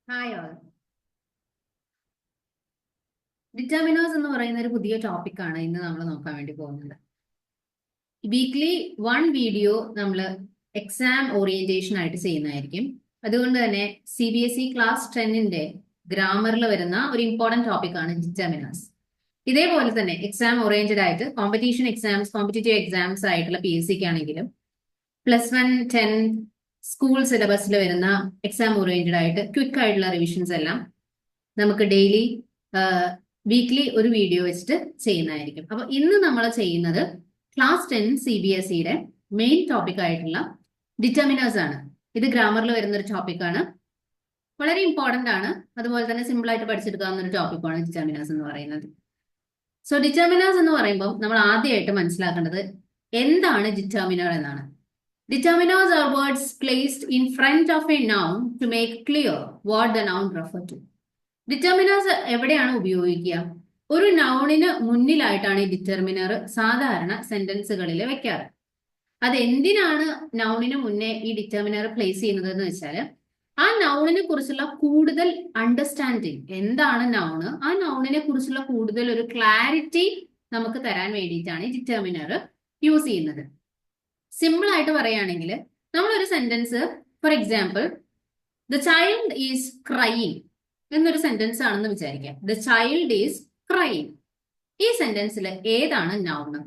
Hi all. Determiners എന്ന് പറയുന്ന ഒരു പുതിയ ടോപ്പിക്കാണ് ഇന്ന് നമ്മൾ നോക്കാൻ വേണ്ടി പോകുന്നത്. വീക്ക്ലി വൺ വീഡിയോ നമ്മൾ എക്സാം ഓറിയന്റേഷൻ ആയിട്ട് ചെയ്യുന്നതായിരിക്കും. അതുകൊണ്ട് തന്നെ CBSE ക്ലാസ് 10ന്റെ ഗ്രാമറിൽ വരുന്ന ഒരു ഇമ്പോർട്ടന്റ് ടോപ്പിക്കാണ് ഡിറ്റർമിനേഴ്സ്. ഇതേപോലെ തന്നെ എക്സാം ഓറിയന്റഡ് ആയിട്ട് കോമ്പറ്റീഷൻ എക്സാംസ്, കോമ്പറ്റേറ്റീവ് എക്സാംസ് ആയിട്ടുള്ള PSCക്ക് ആണെങ്കിലും +1, 10 സ്കൂൾ സിലബസിൽ വരുന്ന എക്സാം ഓറിയന്റഡ് ആയിട്ട് ക്വിക്ക് ആയിട്ടുള്ള റിവിഷൻസ് എല്ലാം നമുക്ക് ഡെയിലി വീക്ക്ലി ഒരു വീഡിയോ വെച്ചിട്ട് ചെയ്യുന്നതായിരിക്കും. അപ്പൊ ഇന്ന് നമ്മൾ ചെയ്യുന്നത് ക്ലാസ് 10 CBSEയുടെ മെയിൻ ടോപ്പിക് ആയിട്ടുള്ള ഡിറ്റർമിനേഴ്സ് ആണ്. ഇത് ഗ്രാമറിൽ വരുന്ന ഒരു ടോപ്പിക്കാണ്, വളരെ ഇമ്പോർട്ടന്റ് ആണ്. അതുപോലെ തന്നെ സിമ്പിൾ ആയിട്ട് പഠിച്ചെടുക്കാവുന്ന ഒരു ടോപ്പിക്കാണ് ഡിറ്റർമിനേഴ്സ് എന്ന് പറയുന്നത്. സോ ഡിറ്റർമിനേഴ്സ് എന്ന് പറയുമ്പോൾ നമ്മൾ ആദ്യമായിട്ട് മനസ്സിലാക്കേണ്ടത് എന്താണ് ഡിറ്റർമിനർ എന്നാണ്. Determiners are words placed in front of a noun to make clear what the noun refer to. Determiners എവിടെയാണ് ഉപയോഗിക്കുക? ഒരു നൗണിന് മുന്നിലായിട്ടാണ് ഈ ഡിറ്റർമിനർ സാധാരണ സെന്റൻസുകളിൽ വെക്കാറ്. അത് എന്തിനാണ് നൗണിന് മുന്നേ ഈ ഡിറ്റർമിനർ പ്ലേസ് ചെയ്യുന്നത് എന്ന് വെച്ചാൽ ആ നൗണിനെ കുറിച്ചുള്ള കൂടുതൽ അണ്ടർസ്റ്റാൻഡിങ്, എന്താണ് നൗണ്, ആ നൗണിനെ കുറിച്ചുള്ള കൂടുതൽ ഒരു ക്ലാരിറ്റി നമുക്ക് തരാൻ വേണ്ടിയിട്ടാണ് ഈ ഡിറ്റർമിനർ യൂസ് ചെയ്യുന്നത്. സിമ്പിൾ ആയിട്ട് പറയുകയാണെങ്കിൽ നമ്മളൊരു sentence, for example, the child is crying എന്നൊരു സെന്റൻസ് ആണെന്ന് വിചാരിക്കാം. The child is crying. ഈ സെന്റൻസിൽ ഏതാണ് നൗണ്?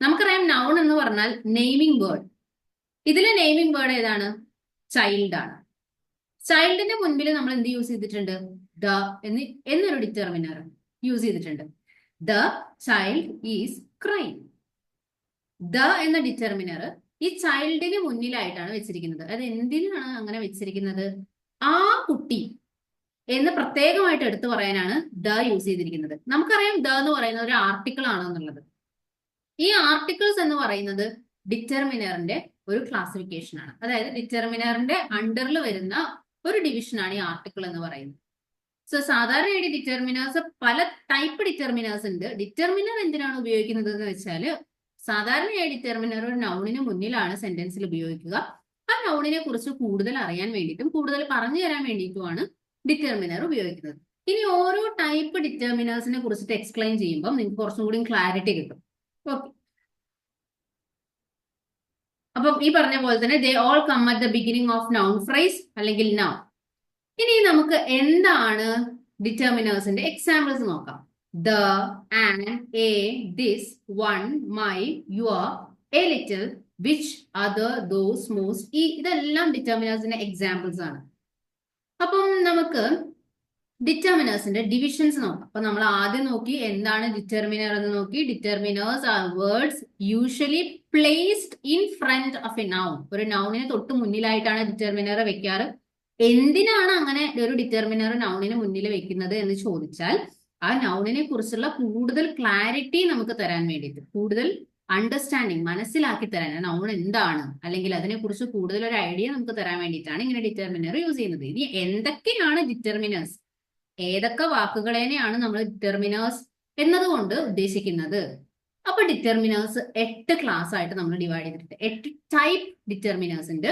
നമുക്കറിയാം നൗൺ എന്ന് പറഞ്ഞാൽ നെയിമിംഗ് വേർഡ്. ഇതിലെ നെയിമിംഗ് വേർഡ് ഏതാണ്? ചൈൽഡ് ആണ്. ചൈൽഡിന്റെ മുൻപിൽ നമ്മൾ എന്ത് യൂസ് ചെയ്തിട്ടുണ്ട്? ദ എന്നൊരു ഡിറ്റർമിനർ യൂസ് ചെയ്തിട്ടുണ്ട്. The child is crying. The എന്ന ഡിറ്റർമിനർ ഈ ചൈൽഡിന് മുന്നിലായിട്ടാണ് വെച്ചിരിക്കുന്നത്. അത് എന്തിനാണ് അങ്ങനെ വെച്ചിരിക്കുന്നത്? ആ കുട്ടി എന്ന് പ്രത്യേകമായിട്ട് എടുത്തു പറയാനാണ് ദ യൂസ് ചെയ്തിരിക്കുന്നത്. നമുക്കറിയാം ദ എന്ന് പറയുന്നത് ഒരു ആർട്ടിക്കിൾ ആണെന്നുള്ളത്. ഈ ആർട്ടിക്കിൾസ് എന്ന് പറയുന്നത് ഡിറ്റർമിനറിന്റെ ഒരു ക്ലാസിഫിക്കേഷൻ ആണ്. അതായത് ഡിറ്റർമിനറിന്റെ അണ്ടറിൽ വരുന്ന ഒരു ഡിവിഷനാണ് ഈ ആർട്ടിക്കിൾ എന്ന് പറയുന്നത്. സോ സാധാരണയായിട്ട് ഡിറ്റർമിനേഴ്സ്, പല ടൈപ്പ് ഡിറ്റർമിനേഴ്സ് ഉണ്ട്. ഡിറ്റർമിനർ എന്തിനാണ് ഉപയോഗിക്കുന്നത് എന്ന് വെച്ചാൽ സാധാരണയായി ഡിറ്റർമിനർ ഒരു നൗണിന് മുന്നിലാണ് സെന്റൻസിൽ ഉപയോഗിക്കുക. ആ നൗണിനെ കുറിച്ച് കൂടുതൽ അറിയാൻ വേണ്ടിയിട്ടും കൂടുതൽ പറഞ്ഞു തരാൻ വേണ്ടിയിട്ടുമാണ് ഡിറ്റർമിനർ ഉപയോഗിക്കുന്നത്. ഇനി ഓരോ ടൈപ്പ് ഡിറ്റർമിനേഴ്സിനെ കുറിച്ചിട്ട് എക്സ്പ്ലെയിൻ ചെയ്യുമ്പോൾ നിങ്ങൾക്ക് കുറച്ചും കൂടി ക്ലാരിറ്റി കിട്ടും. ഓക്കെ, അപ്പം ഈ പറഞ്ഞ പോലെ തന്നെ they all come at the beginning of noun phrase അല്ലെങ്കിൽ നൗൺ. ഇനി നമുക്ക് എന്താണ് ഡിറ്റർമിനേഴ്സിന്റെ എക്സാമ്പിൾസ് നോക്കാം. The, an, a, this, one, my, your, a little, which, other, those, most. ഇതെല്ലാം ഡിറ്റർമിനേഴ്സിന്റെ എക്സാമ്പിൾസ് ആണ്. അപ്പം നമുക്ക് ഡിറ്റർമിനേഴ്സിന്റെ ഡിവിഷൻസ് നോക്കാം. അപ്പൊ നമ്മൾ ആദ്യം നോക്കി എന്താണ് ഡിറ്റർമിനർ എന്ന് നോക്കി. Determiners are words usually placed in front of a noun. ഒരു നൗണിന് തൊട്ട് മുന്നിലായിട്ടാണ് ഡിറ്റർമിനർ വെക്കാറ്. എന്തിനാണ് അങ്ങനെ ഒരു ഡിറ്റർമിനർ നൗണിന് മുന്നിൽ വെക്കുന്നത് എന്ന് ചോദിച്ചാൽ ആ നൗണിനെ കുറിച്ചുള്ള കൂടുതൽ ക്ലാരിറ്റി നമുക്ക് തരാൻ വേണ്ടിയിട്ട്, കൂടുതൽ അണ്ടർസ്റ്റാൻഡിങ്, മനസ്സിലാക്കി തരാൻ, നൗൺ എന്താണ് അല്ലെങ്കിൽ അതിനെക്കുറിച്ച് കൂടുതൽ ഒരു ഐഡിയ നമുക്ക് തരാൻ വേണ്ടിയിട്ടാണ് ഇങ്ങനെ ഡിറ്റർമിനർ യൂസ് ചെയ്യുന്നത്. ഇനി എന്തൊക്കെയാണ് ഡിറ്റർമിനേഴ്സ്, ഏതൊക്കെ വാക്കുകളെയാണ് നമ്മൾ ഡിറ്റർമിനേഴ്സ് എന്നതുകൊണ്ട് ഉദ്ദേശിക്കുന്നത്? അപ്പൊ ഡിറ്റർമിനേഴ്സ് 8 ക്ലാസ് ആയിട്ട് നമ്മൾ ഡിവൈഡ് ചെയ്തിട്ടുണ്ട്. 8 ടൈപ്പ് ഡിറ്റർമിനേഴ്സ് ഉണ്ട്.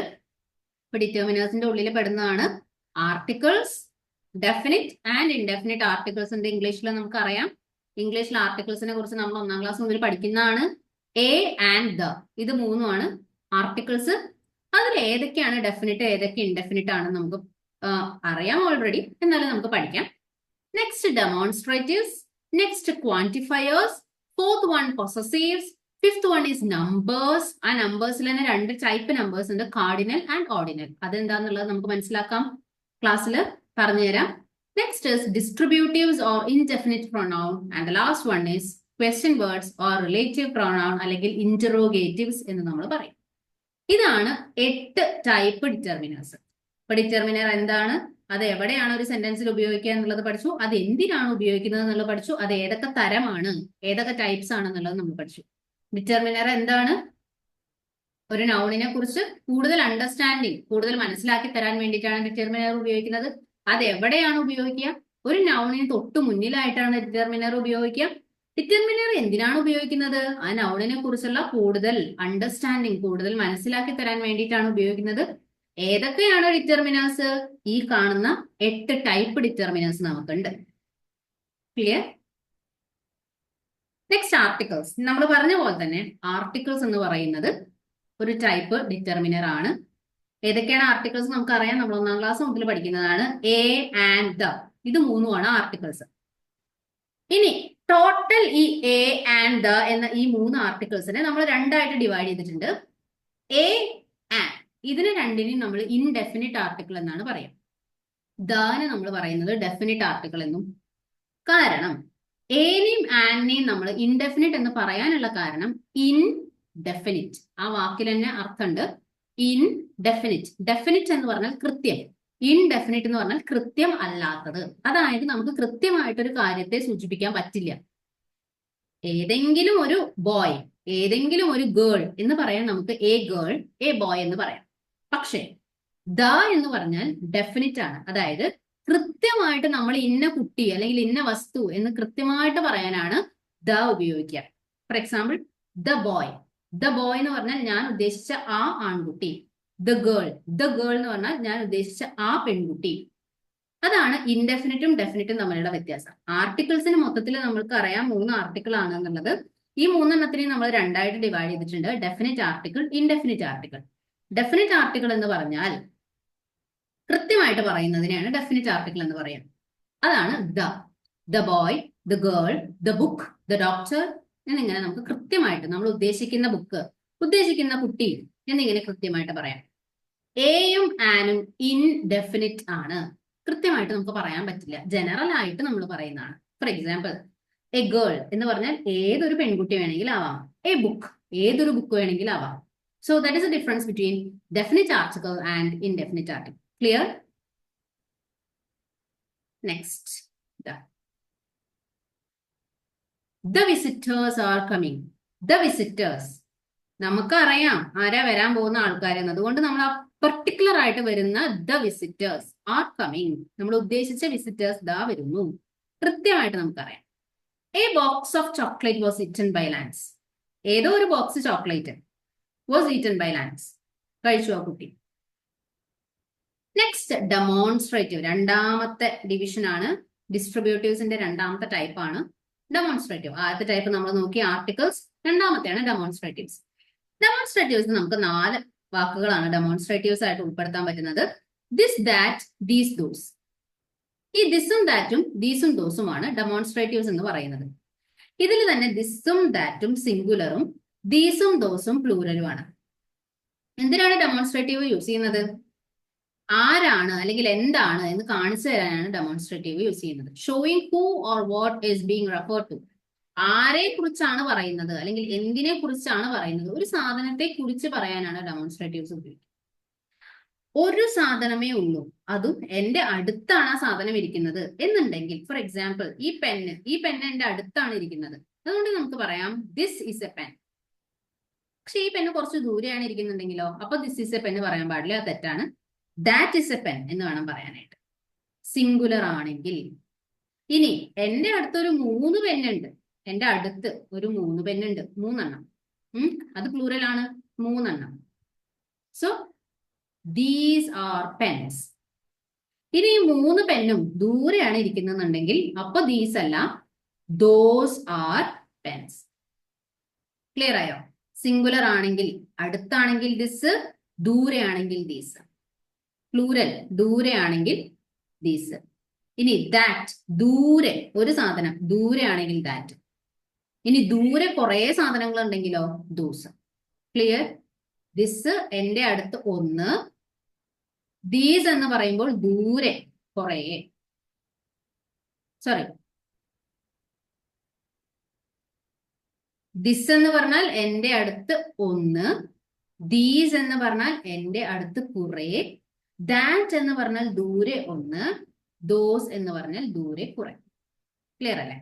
അപ്പൊ ഡിറ്റർമിനേഴ്സിന്റെ ഉള്ളിൽ പെടുന്നതാണ് articles, definite and indefinite articles ഉണ്ട്. ഇംഗ്ലീഷിൽ നമുക്കറിയാം. ഇംഗ്ലീഷിൽ ആർട്ടിക്കിൾസിനെ കുറിച്ച് നമ്മൾ 1ാം ക്ലാസ് മുതൽ പഠിക്കുന്നതാണ്. എ ആൻഡ് ദ, ഇത് മൂന്നുമാണ് ആർട്ടിക്കിൾസ്. അതിൽ ഏതൊക്കെയാണ് ഡെഫിനിറ്റ്, ഏതൊക്കെ ഇൻഡെഫിനിറ്റ് ആണെന്ന് നമുക്ക് അറിയാം ഓൾറെഡി, എന്നാലും നമുക്ക് പഠിക്കാം. Next demonstratives, next quantifiers, 4th one possessives, 5th one is numbers. ആ നമ്പേഴ്സിൽ തന്നെ 2 ടൈപ്പ് നമ്പേഴ്സ് ഉണ്ട്, കാർഡിനൽ ആൻഡ് ഓർഡിനൽ. അതെന്താന്നുള്ളത് നമുക്ക് മനസ്സിലാക്കാം, ക്ലാസ്സിൽ പറഞ്ഞുതരാം. Next is distributives or indefinite pronoun and the last one is question words or relative pronoun അല്ലെങ്കിൽ ഇന്ററോഗേറ്റീവ്സ് എന്ന് നമ്മൾ പറയും. ഇതാണ് 8 ടൈപ്പ് ഡിറ്റർമിനേഴ്സ്. അപ്പൊ ഡിറ്റർമിനർ എന്താണ്, അത് എവിടെയാണ് ഒരു സെന്റൻസിൽ ഉപയോഗിക്കുക എന്നുള്ളത് പഠിച്ചു, അത് എന്തിനാണ് ഉപയോഗിക്കുന്നത് എന്നുള്ളത് പഠിച്ചു, അത് ഏതൊക്കെ തരമാണ്, ഏതൊക്കെ ടൈപ്സ് ആണെന്നുള്ളത് നമ്മൾ പഠിച്ചു. ഡിറ്റർമിനർ എന്താണ്? ഒരു നൗണിനെ കുറിച്ച് കൂടുതൽ അണ്ടർസ്റ്റാൻഡിങ്, കൂടുതൽ മനസ്സിലാക്കി തരാൻ വേണ്ടിയിട്ടാണ് ഡിറ്റർമിനർ ഉപയോഗിക്കുന്നത്. അത് എവിടെയാണ് ഉപയോഗിക്കുക? ഒരു നൗണിന് തൊട്ട് മുന്നിലായിട്ടാണ് ഡിറ്റർമിനർ ഉപയോഗിക്കുക. ഡിറ്റർമിനർ എന്തിനാണ് ഉപയോഗിക്കുന്നത്? ആ നൗണിനെ കുറിച്ചുള്ള കൂടുതൽ അണ്ടർസ്റ്റാൻഡിങ്, കൂടുതൽ മനസ്സിലാക്കി തരാൻ വേണ്ടിയിട്ടാണ് ഉപയോഗിക്കുന്നത്. ഏതൊക്കെയാണ് ഡിറ്റർമിനേഴ്സ്? ഈ കാണുന്ന 8 ടൈപ്പ് ഡിറ്റർമിനേഴ്സ് നമുക്കുണ്ട്. ക്ലിയർ? Next articles. നമ്മൾ പറഞ്ഞ പോലെ തന്നെ ആർട്ടിക്കിൾസ് എന്ന് പറയുന്നത് ഒരു ടൈപ്പ് ഡിറ്റർമിനർ ആണ്. ഏതൊക്കെയാണ് ആർട്ടിക്കിൾസ് നമുക്കറിയാം, നമ്മൾ 1ാം ക്ലാസ് മുതൽ പഠിക്കുന്നതാണ്. എ ആൻഡ് ദ, ഇത് മൂന്നുമാണ് ആർട്ടിക്കിൾസ്. ഇനി ടോട്ടൽ ഈ എ ആൻഡ് ദ എന്ന ഈ 3 ആർട്ടിക്കിൾസിനെ നമ്മൾ രണ്ടായിട്ട് ഡിവൈഡ് ചെയ്തിട്ടുണ്ട്. എ ആൻഡ്, ഇതിന് രണ്ടിനെയും നമ്മൾ ഇൻഡെഫിനിറ്റ് ആർട്ടിക്കിൾ എന്നാണ് പറയാം. ദാന് നമ്മൾ പറയുന്നത് ഡെഫിനിറ്റ് ആർട്ടിക്കിൾ എന്നും. കാരണം എനെയും ആൻഡിനെയും നമ്മൾ ഇൻഡെഫിനിറ്റ് എന്ന് പറയാനുള്ള കാരണം ഇൻഡെഫിനിറ്റ്, ആ വാക്കിൽ തന്നെ അർത്ഥമുണ്ട്. ഇൻഡെഫിനിറ്റ്, ഡെഫിനിറ്റ് എന്ന് പറഞ്ഞാൽ കൃത്യം, ഇൻഡെഫിനിറ്റ് എന്ന് പറഞ്ഞാൽ കൃത്യം അല്ലാത്തത്. അതായത് നമുക്ക് കൃത്യമായിട്ടൊരു കാര്യത്തെ സൂചിപ്പിക്കാൻ പറ്റില്ല. ഏതെങ്കിലും ഒരു ബോയ്, ഏതെങ്കിലും ഒരു ഗേൾ എന്ന് പറയാൻ നമുക്ക് എ ഗേൾ, എ ബോയ് എന്ന് പറയാം. പക്ഷേ ദ എന്ന് പറഞ്ഞാൽ ഡെഫിനിറ്റ് ആണ്. അതായത് കൃത്യമായിട്ട് നമ്മൾ ഇന്ന കുട്ടി അല്ലെങ്കിൽ ഇന്ന വസ്തു എന്ന് കൃത്യമായിട്ട് പറയാനാണ് ദ ഉപയോഗിക്കുക. For example, the boy, the boy എന്ന് പറഞ്ഞാൽ ഞാൻ ഉദ്ദേശിച്ച ആ ആൺകുട്ടി. ദ ഗേൾ, ദ ഗേൾ എന്ന് പറഞ്ഞാൽ ഞാൻ ഉദ്ദേശിച്ച ആ പെൺകുട്ടി. അതാണ് ഇൻഡെഫിനിറ്റും ഡെഫിനിറ്റും തമ്മിലുള്ള വ്യത്യാസം. ആർട്ടിക്കിൾസിന് മൊത്തത്തിൽ നമ്മൾക്ക് അറിയാം 3 ആർട്ടിക്കിൾ ആണ് എന്നുള്ളത്. ഈ 3 എണ്ണത്തിനെയും നമ്മൾ രണ്ടായിട്ട് ഡിവൈഡ് ചെയ്തിട്ടുണ്ട്. Definite article, indefinite article. Definite article എന്ന് പറഞ്ഞാൽ കൃത്യമായിട്ട് പറയുന്നതിനെയാണ് ഡെഫിനിറ്റ് ആർട്ടിക്കിൾ എന്ന് പറയാം. അതാണ് the boy, the girl, the book, the doctor എന്നിങ്ങനെ നമുക്ക് കൃത്യമായിട്ട് നമ്മൾ ഉദ്ദേശിക്കുന്ന ബുക്ക്, ഉദ്ദേശിക്കുന്ന കുട്ടി എന്നിങ്ങനെ കൃത്യമായിട്ട് പറയാം. എയും ആനും ഇൻഡെഫിനിറ്റ് ആണ്, കൃത്യമായിട്ട് നമുക്ക് പറയാൻ പറ്റില്ല, ജനറൽ ആയിട്ട് നമ്മൾ പറയുന്നതാണ്. ഫോർ എക്സാമ്പിൾ, എ ഗേൾ എന്ന് പറഞ്ഞാൽ ഏതൊരു പെൺകുട്ടി വേണമെങ്കിൽ ആവാം. എ ബുക്ക്, ഏതൊരു ബുക്ക് വേണമെങ്കിൽ ആവാം. So that is A difference between definite article and indefinite article. Clear? Next, the visitors are coming. The visitors, നമുക്കറിയാം ആരാ വരാൻ പോകുന്ന ആൾക്കാരെന്ന്. അതുകൊണ്ട് നമ്മൾ ആ പെർട്ടിക്കുലർ ആയിട്ട് വരുന്ന ദ വിസിറ്റേഴ്സ് ആർ കമ്മിങ്, നമ്മൾ ഉദ്ദേശിച്ച വിസിറ്റേഴ്സ് ദാ വരുന്നു, കൃത്യമായിട്ട് നമുക്കറിയാം. A box of chocolate was eaten by Lance. ഏതോ ഒരു box chocolate was eaten by Lance, കഴിച്ചു ആ കുട്ടി. നെക്സ്റ്റ്, ഡെമോൺസ്ട്രേറ്റീവ്, രണ്ടാമത്തെ ഡിവിഷൻ ആണ്. ഡിസ്ട്രിബ്യൂട്ടീവ്സിന്റെ രണ്ടാമത്തെ ടൈപ്പ് ആണ് ഡെമോൺസ്ട്രേറ്റീവ്. ആദ്യത്തെ ടൈപ്പ് നമ്മൾ നോക്കി ആർട്ടിക്കിൾസ്, രണ്ടാമത്തെയാണ് ഡെമോൺസ്ട്രേറ്റീവ്സ്. ഡെമോൺസ്ട്രേറ്റീവ്സ് നമുക്ക് 4 വാക്കുകളാണ് ഡെമോൺസ്ട്രേറ്റീവ്സ് ആയിട്ട് ഉൾപ്പെടുത്താൻ പറ്റുന്നത്. This, that, these, those. ഈ ദിസും ദാറ്റും ദീസും ദോസുമാണ് ഡെമോൺസ്ട്രേറ്റീവ്സ് എന്ന് പറയുന്നത്. ഇതിൽ തന്നെ ദിസും ദാറ്റും സിംഗുലറും ദീസും ദോസും പ്ലൂറലുമാണ്. എന്തിനാണ് ഡെമോൺസ്ട്രേറ്റീവ് യൂസ് ചെയ്യുന്നത്? ആരാണ് അല്ലെങ്കിൽ എന്താണ് എന്ന് കാണിച്ചു തരാനാണ് ഡെമോൺസ്ട്രേറ്റീവ് യൂസ് ചെയ്യുന്നത്. Showing who or what is being referred to. ആരെ കുറിച്ചാണ് പറയുന്നത് അല്ലെങ്കിൽ എന്തിനെ കുറിച്ചാണ് പറയുന്നത്, ഒരു സാധനത്തെ കുറിച്ച് പറയാനാണ് ഡെമോൺസ്ട്രേറ്റീവ്സ് ഉപയോഗിക്കുന്നത്. ഒരു സാധനമേ ഉള്ളൂ, അതും എന്റെ അടുത്താണ് ആ സാധനം ഇരിക്കുന്നത് എന്നുണ്ടെങ്കിൽ, ഫോർ എക്സാമ്പിൾ, ഈ പെണ്ണ് എന്റെ അടുത്താണ് ഇരിക്കുന്നത്, അതുകൊണ്ട് നമുക്ക് പറയാം ദിസ് ഈസ് എ പെൻ. പക്ഷെ ഈ പെണ്ണ് കുറച്ച് ദൂരെയാണ് ഇരിക്കുന്നുണ്ടെങ്കിലോ, അപ്പൊ ദിസ് ഈസ് എ പെൻ പറയാൻ പാടില്ല, അത് തെറ്റാണ്. ദാറ്റ് ഈസ് എ പെൻ എന്ന് വേണം പറയാനായിട്ട്, സിംഗുലർ ആണെങ്കിൽ. ഇനി എന്റെ അടുത്തൊരു 3 പെന്നുണ്ട്, എന്റെ അടുത്ത് ഒരു 3 പെന്നുണ്ട്, 3 എണ്ണം, അത് പ്ലൂറൽ ആണ്, 3 എണ്ണം. So these are pens. ഇനി ഈ 3 പെന്നും ദൂരെയാണ് ഇരിക്കുന്നുണ്ടെങ്കിൽ അപ്പൊ ദീസ് അല്ല, ദോസ് ആർ പെൻസ്. ക്ലിയർ ആയോ? സിംഗുലർ ആണെങ്കിൽ അടുത്താണെങ്കിൽ ദിസ്, ദൂരെയാണെങ്കിൽ ദീസ്. പ്ലൂറൽ ദൂരെയാണെങ്കിൽ ദീസ്. ഇനി ദാറ്റ്, ദൂരെ ഒരു സാധനം ദൂരെയാണെങ്കിൽ ദാറ്റ്. ഇനി ദൂരെ കുറെ സാധനങ്ങൾ ഉണ്ടെങ്കിലോ ദോസ്. ക്ലിയർ? ദിസ് എന്റെ അടുത്ത് 1, ദീസ് എന്ന് പറയുമ്പോൾ ദൂരെ കുറെ, സോറി, ദിസ് എന്ന് പറഞ്ഞാൽ എന്റെ അടുത്ത് 1, ദീസ് എന്ന് പറഞ്ഞാൽ എന്റെ അടുത്ത് കുറെ, ദാറ്റ് എന്ന് പറഞ്ഞാൽ ദൂരെ 1, ദോസ് എന്ന് പറഞ്ഞാൽ ദൂരെ കുറെ. ക്ലിയർ അല്ലേ?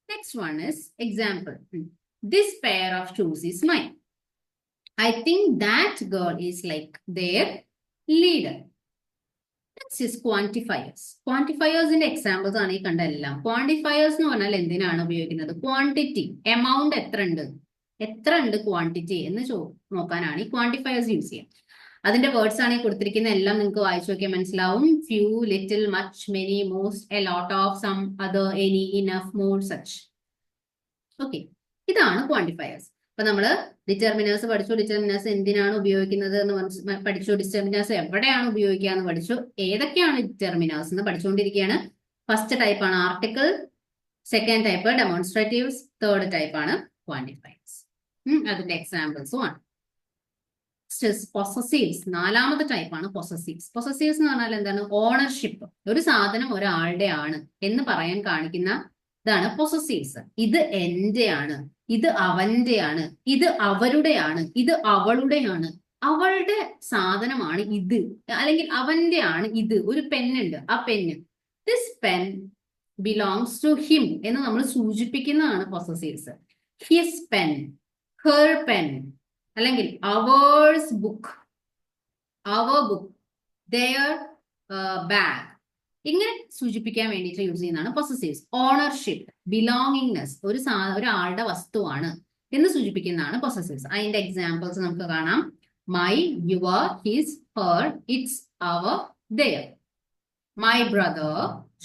Next one is example. This pair of shoes is mine. I think that girl is like their leader. Next is quantifiers. Quantifiersന്റെ എക്സാമ്പിൾസ് ആണ് ഈ കണ്ട എല്ലാം. Quantifiers എന്ന് പറഞ്ഞാൽ എന്തിനാണ് ഉപയോഗിക്കുന്നത്? ക്വാണ്ടിറ്റി, എമൗണ്ട് എത്ര ഉണ്ട് ക്വാണ്ടിറ്റി എന്ന് നോക്കാനാണ് ഈ ക്വാണ്ടിഫയേഴ്സ് യൂസ് ചെയ്യുക. അതിന്റെ വേർഡ്സ് ആണ് ഈ കൊടുത്തിരിക്കുന്ന എല്ലാം നിങ്ങൾക്ക് വായിച്ചു നോക്കിയാൽ മനസ്സിലാവും. Few, little, much, many, most, a lot of, some, other, any, enough, more, such. Okay, ഇതാണ് ക്വാണ്ടിഫയേഴ്സ്. അപ്പൊ നമ്മള് ഡിറ്റർമിനേഴ്സ് പഠിച്ചു, ഡിറ്റർമിനേഴ്സ് എന്തിനാണ് ഉപയോഗിക്കുന്നത് എന്ന് പഠിച്ചു, ഡിറ്റർമിനേഴ്സ് എവിടെയാണ് ഉപയോഗിക്കുക എന്ന് പഠിച്ചു, ഏതൊക്കെയാണ് ഡിറ്റർമിനേഴ്സ് എന്ന് പഠിച്ചുകൊണ്ടിരിക്കുകയാണ്. ഫസ്റ്റ് ടൈപ്പ് ആണ് article, second type demonstratives, third type ആണ് ക്വാണ്ടിഫയേഴ്സ്. അതിന്റെ എക്സാമ്പിൾസും ആണ്. പൊസസീവ്സ്, നാലാമത്തെ ടൈപ്പ് ആണ് പൊസസീവ്സ്. പൊസസീവ്സ് എന്ന് പറഞ്ഞാൽ എന്താണ്? ഓണർഷിപ്പ്. ഒരു സാധനം ഒരാളുടെ ആണ് എന്ന് പറയാൻ കാണിക്കുന്ന ഇതാണ് പൊസസീവ്സ്. ഇത് എന്റെയാണ്, ഇത് അവന്റെയാണ്, ഇത് അവരുടെയാണ്, ഇത് അവളുടെയാണ്, അവളുടെ സാധനമാണ് ഇത്, അല്ലെങ്കിൽ അവന്റെ ആണ് ഇത്. ഒരു പെന്നുണ്ട്, ആ pen, this pen belongs to him എന്ന് നമ്മൾ സൂചിപ്പിക്കുന്നതാണ് possessives. His pen, her pen, അല്ലെങ്കിൽ ours book, our book, their bag, ഇങ്ങനെ സൂചിപ്പിക്കാൻ വേണ്ടിയിട്ട് യൂസ് ചെയ്യുന്നതാണ് പൊസസീവ്സ്. ഓണർഷിപ്പ്, ബിലോങ്ങിങ്നെസ്, ഒരാളുടെ വസ്തുവാണ് എന്ന് സൂചിപ്പിക്കുന്നതാണ് പൊസസീവ്സ്. അതിന്റെ എക്സാമ്പിൾസ് നമുക്ക് കാണാം. My, your, his, her, its, our, their. My brother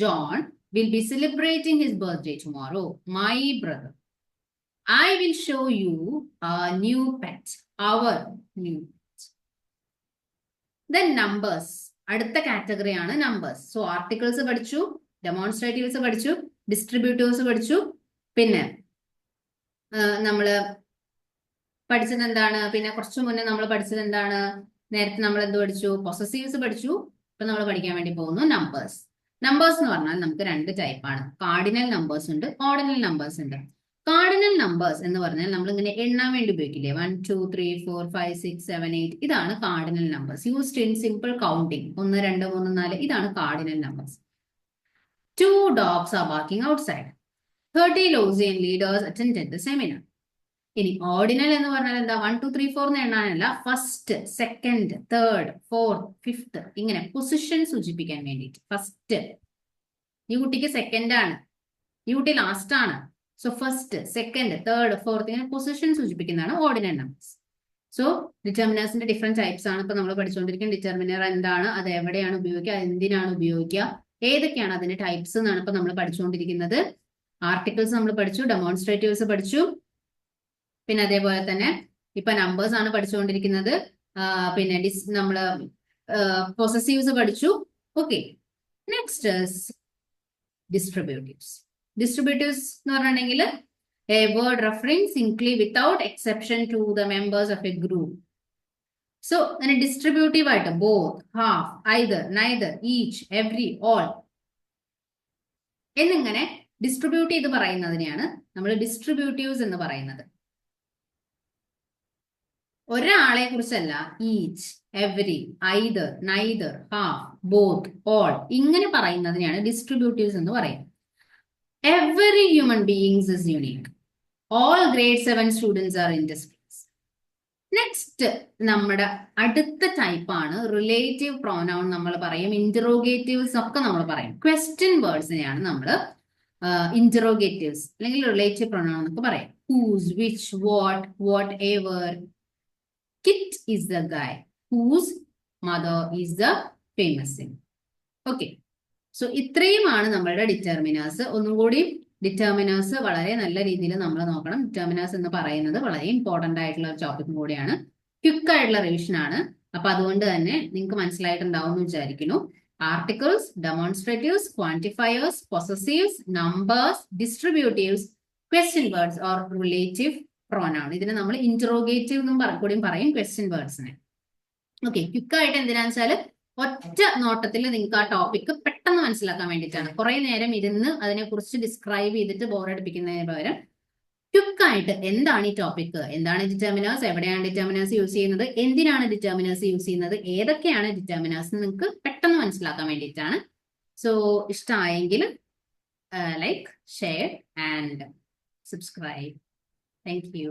John will be celebrating his birthday tomorrow. My brother. I will show you a new pet. Our new pet. Then numbers. അടുത്ത category ആണ് numbers. So articles പഠിച്ചു, ഡെമോൺസ്ട്രേറ്റീവ്സ് പഠിച്ചു, ഡിസ്ട്രിബ്യൂട്ടീവ്സ് പഠിച്ചു. പിന്നെ നമ്മള് പഠിച്ചത് എന്താണ്? പിന്നെ കുറച്ചു മുന്നേ നമ്മൾ പഠിച്ചത് എന്താണ്? നേരത്തെ നമ്മൾ എന്ത് പഠിച്ചു? പൊസസീവ്സ് പഠിച്ചു. ഇപ്പൊ നമ്മൾ പഠിക്കാൻ വേണ്ടി പോകുന്നു നമ്പേഴ്സ്. നമ്പേഴ്സ് എന്ന് പറഞ്ഞാൽ നമുക്ക് രണ്ട് ടൈപ്പാണ്. കാർഡിനൽ നമ്പേഴ്സ് ഉണ്ട്, ഓർഡിനൽ നമ്പേഴ്സ് ഉണ്ട്. കാർഡിനൽ നമ്പേഴ്സ് എന്ന് പറഞ്ഞാൽ നമ്മൾ ഇങ്ങനെ എണ്ണാൻ വേണ്ടി ഉപയോഗിക്കില്ലേ? 1 2 3 4 5 6 7 8. ഇതാണ് cardinal numbers, used in simple counting. 1 2 3 4. ഇതാണ് cardinal numbers. 2 dogs are barking outside. 30 Lausian leaders attended the seminar. ഇനി ഓർഡിനൽ എന്ന് പറഞ്ഞാൽ എന്താ? 1 2 3 4 എന്ന് എണ്ണാനല്ല, first, second, third, fourth, fifth, ഇങ്ങനെ പൊസിഷൻ സൂചിപ്പിക്കാൻ വേണ്ടിയിട്ട്. ഫസ്റ്റ്, ഈ കുട്ടിക്ക് സെക്കൻഡ് ആണ്, ഈ കുട്ടി ലാസ്റ്റ് ആണ്. So first, second, third, fourth, ഇങ്ങനെ പൊസിഷൻ സൂചിപ്പിക്കുന്നതാണ് ഓർഡിനൽ നമ്പേഴ്സ്. സോ ഡിറ്റർമിനേഴ്സിന്റെ ഡിഫറെന്റ് ടൈപ്സ് ആണ് ഇപ്പൊ നമ്മൾ പഠിച്ചുകൊണ്ടിരിക്കുന്നത്. ഡിറ്റർമിനർ എന്താണ്, അത് എവിടെയാണ് ഉപയോഗിക്കുക, എന്തിനാണ് ഉപയോഗിക്കുക, ഏതൊക്കെയാണ് അതിന്റെ ടൈപ്സ് എന്നാണ് ഇപ്പൊ നമ്മൾ പഠിച്ചുകൊണ്ടിരിക്കുന്നത്. ആർട്ടിക്കിൾസ് നമ്മൾ പഠിച്ചു, ഡെമോൺസ്ട്രേറ്റീവ്സ് പഠിച്ചു, പിന്നെ അതേപോലെ തന്നെ ഇപ്പൊ നമ്പേഴ്സ് ആണ് പഠിച്ചുകൊണ്ടിരിക്കുന്നത്. പിന്നെ നമ്മള് പൊസസീവ്സ് പഠിച്ചു. Okay, next ഡിസ്ട്രിബ്യൂട്ടീവ്സ്. ഡിസ്ട്രിബ്യൂട്ടീവ്സ് എന്ന് പറഞ്ഞിട്ടുണ്ടെങ്കിൽ a word referring simply without exception to the members of a group. So then distributive ആയിട്ട് both, half, either, neither, each, every, all എന്നിങ്ങനെ ഡിസ്ട്രിബ്യൂട്ട് ചെയ്ത് പറയുന്നതിനെയാണ് നമ്മൾ ഡിസ്ട്രിബ്യൂട്ടീവ്സ് എന്ന് പറയുന്നത്. ഒരാളെ കുറിച്ചല്ല, each, every, either, neither, half, both, all, ഇങ്ങനെ പറയുന്നതിനെയാണ് ഡിസ്ട്രിബ്യൂട്ടീവ്സ് എന്ന് പറയുന്നത്. Every human beings is unique. All grade 7 students are industries. Next നമ്മുടെ അടുത്ത ടൈപ്പാണ് റിലേറ്റീവ് പ്രോനൗൺ. നമ്മൾ പറയും ഇന്ററോഗേറ്റീവ്സ് ഒക്കെ നമ്മൾ പറയും. ക്വസ്റ്റ്യൻ വേർഡ്സിനെയാണ് നമ്മൾ ഇന്ററോഗേറ്റീവ്സ് അല്ലെങ്കിൽ റിലേറ്റീവ് പ്രോനൗൺ എന്നൊക്കെ പറയാം. Whose, which, what, whatever. Kit is the guy whose mother is the famous singer. Okay. So ഇത്രയുമാണ് നമ്മളുടെ ഡിറ്റർമിനേഴ്സ്. ഒന്നും കൂടി ഡിറ്റർമിനേഴ്സ് വളരെ നല്ല രീതിയിൽ നമ്മൾ നോക്കണം. ഡിറ്റർമിനേഴ്സ് എന്ന് പറയുന്നത് വളരെ ഇമ്പോർട്ടന്റ് ആയിട്ടുള്ള ഒരു ടോപ്പിക് കൂടിയാണ്. ക്വിക്ക് ആയിട്ടുള്ള റിവിഷൻ ആണ്. അപ്പൊ അതുകൊണ്ട് തന്നെ നിങ്ങൾക്ക് മനസ്സിലായിട്ടുണ്ടാവും എന്ന് വിചാരിക്കുന്നു. Articles, demonstratives, quantifiers, possessives, numbers, distributives, question words or relative pronoun. ഇതിനെ നമ്മൾ ഇന്ററോഗേറ്റീവ് എന്നും കൂടിയും പറയും ക്വസ്റ്റ്യൻ വേർഡ്സിനെ. ഓക്കെ, ക്വിക്കായിട്ട് എന്തിനാന്ന് വെച്ചാൽ ഒറ്റ നോട്ടത്തിൽ നിങ്ങൾക്ക് ആ ടോപ്പിക് പെട്ടെന്ന് മനസ്സിലാക്കാൻ വേണ്ടിയിട്ടാണ്. കുറെ നേരം ഇരുന്ന് അതിനെക്കുറിച്ച് ഡിസ്ക്രൈബ് ചെയ്തിട്ട് ബോറടിപ്പിക്കുന്നതിന് പകരം ക്വിക്കായിട്ട് എന്താണ് ഈ ടോപ്പിക്, എന്താണ് ഡിറ്റർമിനേഴ്സ്, എവിടെയാണ് ഡിറ്റർമിനേഴ്സ് യൂസ് ചെയ്യുന്നത്, എന്തിനാണ് ഡിറ്റർമിനേഴ്സ് യൂസ് ചെയ്യുന്നത്, ഏതൊക്കെയാണ് ഡിറ്റർമിനേഴ്സ് നിങ്ങൾക്ക് പെട്ടെന്ന് മനസ്സിലാക്കാൻ വേണ്ടിയിട്ടാണ്. സോ ഇഷ്ടമായെങ്കിൽ like, share and subscribe. Thank you.